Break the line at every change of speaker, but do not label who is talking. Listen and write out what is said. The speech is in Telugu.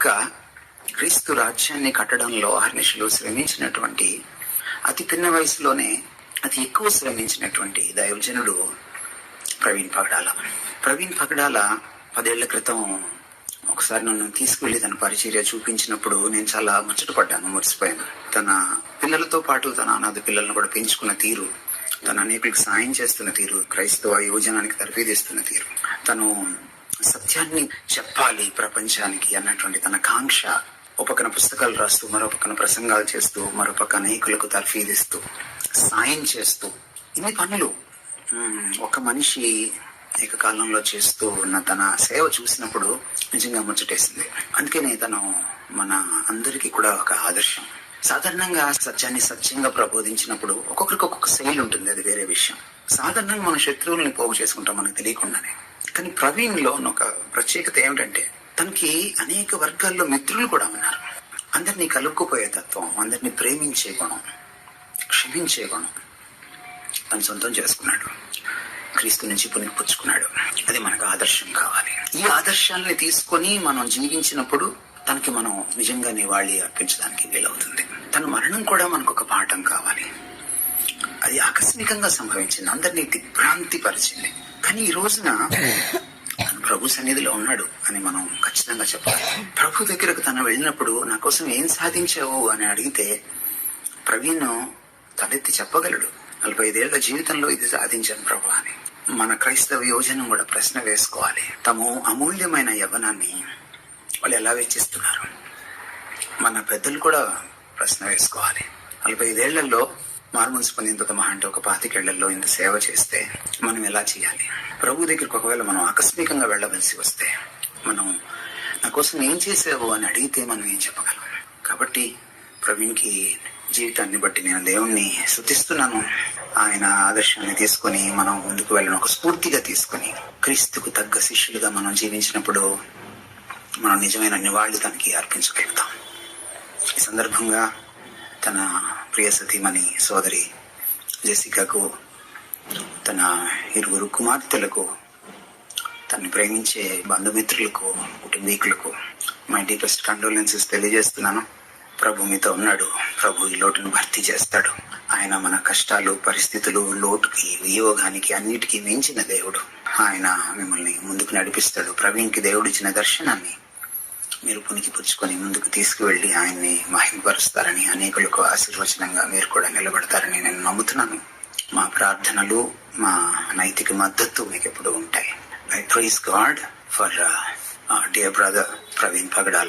వెనుక క్రీస్తు రాజ్యాన్ని కట్టడంలో అహర్నిశలు శ్రమించినటువంటి, అతి పిన్న వయసులోనే అతి ఎక్కువ శ్రమించినటువంటి దైవజనుడు ప్రవీణ్ పగడాల. ప్రవీణ్ పగడాల 10 ఏళ్ల క్రితం ఒకసారి నన్ను తీసుకువెళ్లి తన పరిచర్య చూపించినప్పుడు నేను చాలా ముచ్చటపడ్డాను, మురిసిపోయాను. తన పిల్లలతో పాటు తన అనాథ పిల్లలను కూడా పెంచుకున్న తీరు, తను అనేకులకు సాయం చేస్తున్న తీరు, క్రైస్తవ యువజనానికి తరఫీదిస్తున్న తీరు, తను సత్యాన్ని చెప్పాలి ప్రపంచానికి అన్నటువంటి తన కాంక్ష, ఒక పక్కన పుస్తకాలు రాస్తూ, మరో పక్కన ప్రసంగాలు చేస్తూ, మరో పక్క అనేకులకు తరఫీదిస్తూ, సాయం చేస్తూ, ఇన్ని పనులు ఒక మనిషి ఏకకాలంలో చేస్తూ ఉన్న తన సేవ చూసినప్పుడు నిజంగా ముచ్చటేసింది. అందుకనే తను మన అందరికీ కూడా ఒక ఆదర్శం. సాధారణంగా సత్యాన్ని సత్యంగా ప్రబోధించినప్పుడు ఒక్కొక్కరికి ఒక్కొక్క శైలి ఉంటుంది, అది వేరే విషయం. సాధారణంగా మన శత్రువుల్ని పోగు చేసుకుంటాం మనకు తెలియకుండానే. కానీ ప్రవీణ్ లో ఒక ప్రత్యేకత ఏమిటంటే, తనకి అనేక వర్గాల్లో మిత్రులు కూడా ఉన్నారు. అందరినీ కలుపుకుపోయే తత్వం, అందరినీ ప్రేమించే గుణం, క్షమించే గుణం తను సొంతం చేసుకున్నాడు. క్రీస్తు నుంచి పుణికిపుచ్చుకున్నాడు. అది మనకు ఆదర్శం కావాలి. ఈ ఆదర్శాలని తీసుకొని మనం జీవించినప్పుడు తనకి మనం నిజంగా నివాళి అర్పించడానికి వీలవుతుంది. తన మరణం కూడా మనకు ఒక పాఠం కావాలి. అది ఆకస్మికంగా సంభవించింది, అందరినీ దిగ్భ్రాంతి పరిచింది. కానీ ఈ రోజున ప్రభు సన్నిధిలో ఉన్నాడు అని మనం ఖచ్చితంగా చెప్పాలి. ప్రభు దగ్గరకు తను వెళ్ళినప్పుడు నా కోసం ఏం సాధించావు అని అడిగితే ప్రవీణ్ తలెత్తి చెప్పగలడు, 45 ఏళ్ల జీవితంలో ఇది సాధించాను ప్రభు అని. మన క్రైస్తవ యోజనం కూడా ప్రశ్న వేసుకోవాలి. తమ అమూల్యమైన యవ్వనాన్ని వాళ్ళు ఎలా వెచ్చిస్తున్నారు? మన పెద్దలు కూడా ప్రశ్న వేసుకోవాలి. 45 ఏళ్లలో మార్మన్స్ పొందిన మహా అంటే ఒక 25 ఏళ్లలో ఇంత సేవ చేస్తే మనం ఎలా చేయాలి? ప్రభు దగ్గరికి ఒకవేళ మనం ఆకస్మికంగా వెళ్ళవలసి వస్తే మనం నా కోసం ఏం చేసావు అని అడిగితే మనం ఏం చెప్పగలం? కాబట్టి ప్రవీణ్కి జీవితాన్ని బట్టి నేను దేవుణ్ణి స్తుతిస్తున్నాను. ఆయన ఆదర్శాన్ని తీసుకొని మనం ముందుకు వెళ్ళడం, ఒక స్ఫూర్తిగా తీసుకొని క్రీస్తుకు తగ్గ శిష్యులుగా మనం జీవించినప్పుడు మనం నిజమైన నివాళి తనకి అర్పించగలుగుతాం. ఈ సందర్భంగా తన ప్రియ సతీమణి సోదరి జెసికాకు, తన 2 కుమార్తెలకు, తనని ప్రేమించే బంధుమిత్రులకు, కుటుంబీకులకు మై డీపెస్ట్ కండోలెన్సెస్ తెలియజేస్తున్నాను. ప్రభు మీతో ఉన్నాడు. ప్రభు ఈ లోటును భర్తీ చేస్తాడు. ఆయన మన కష్టాలు, పరిస్థితులు, లోటుకి, వియోగానికి అన్నిటికీ మించిన దేవుడు. ఆయన మిమ్మల్ని ముందుకు నడిపిస్తాడు. ప్రవీణ్కి దేవుడు ఇచ్చిన దర్శనాన్ని మీరు పుణికిపుచ్చుకొని ముందుకు తీసుకువెళ్ళి ఆయన్ని మహిమపరుస్తారని, అనేకులకు ఆశీర్వచనంగా మీరు కూడా నిలబడతారని నేను నమ్ముతున్నాను. మా ప్రార్థనలు, మా నైతిక మద్దతు మీకు ఎప్పుడు ఉంటాయి. I praise God for dear brother Praveen Pagadala.